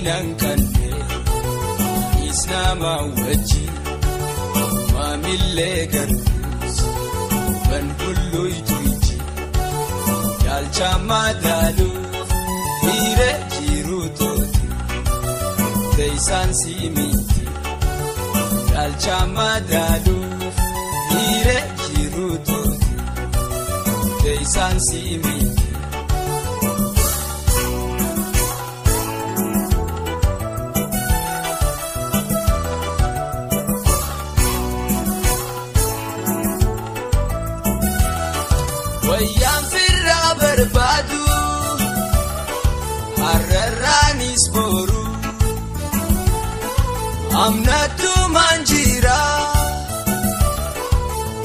Maninan kanne isnama wajji mamille garus ban bulloytu iji yalcha madalu hire jirutoti teisan simiti yalcha madalu hire jirutoti teisan simiti Wayan firra berbadu harranis boru amnatu manjira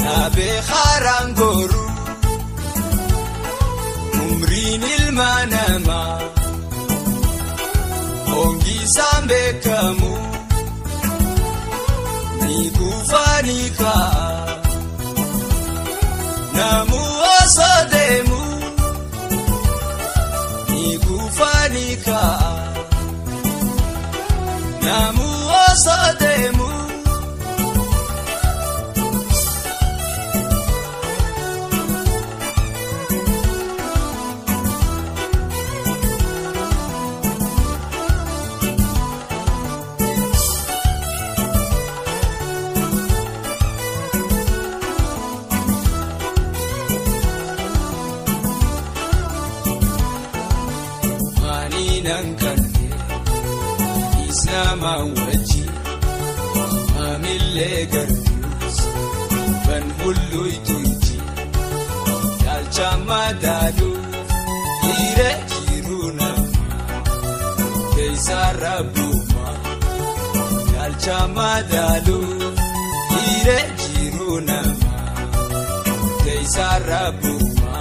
nabe kharangoru umrin ilmanama ongi sambe kamu ni kufanika namu osodemu ni kufanika namu osodemu Isnama wajji mamille garus ban bulloytu iji yalcha madalu hire jiruna keisa rabbuma yalcha madalu hire jiruna keisa rabbuma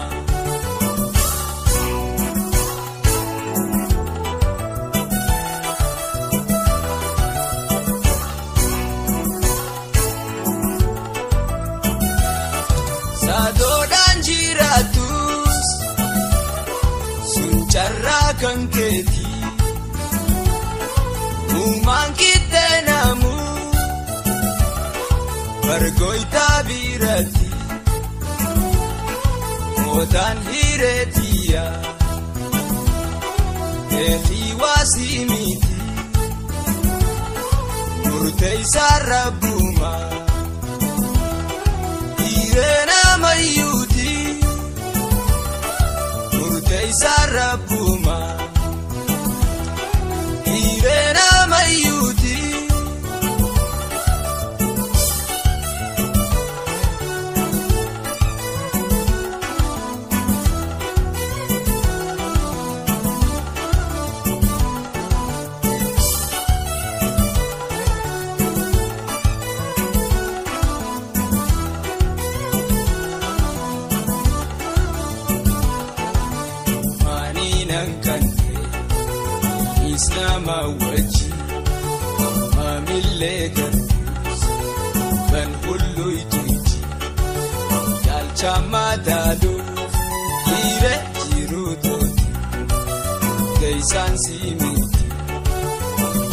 Sadodan jiratus suncarra kanketi uman kita namu bergoita birati modan hiretia ehi wasimiti murtei sarabuma irena mayuti murtei sarabuma irena mayuti Isnama wajji mamille garus ban bulloytu iji yalcha madalu hire jirutoti teisan simiti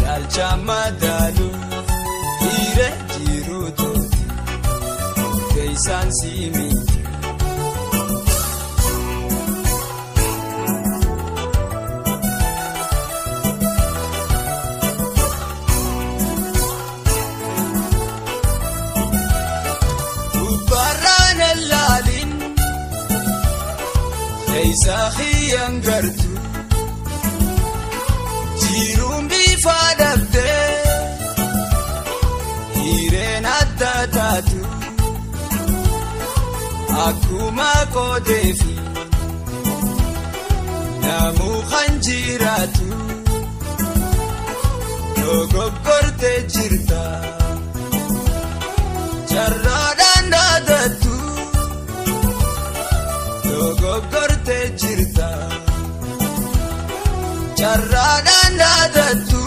yalcha madalu hire jirutoti teisan simiti Keisa khiyang gartu jirum bifadabde hiren adda tatu akuma kodefi namu khanjiratu dogoggorte jirta jarradan dadatu dogoggorte jirta jarradan dadatu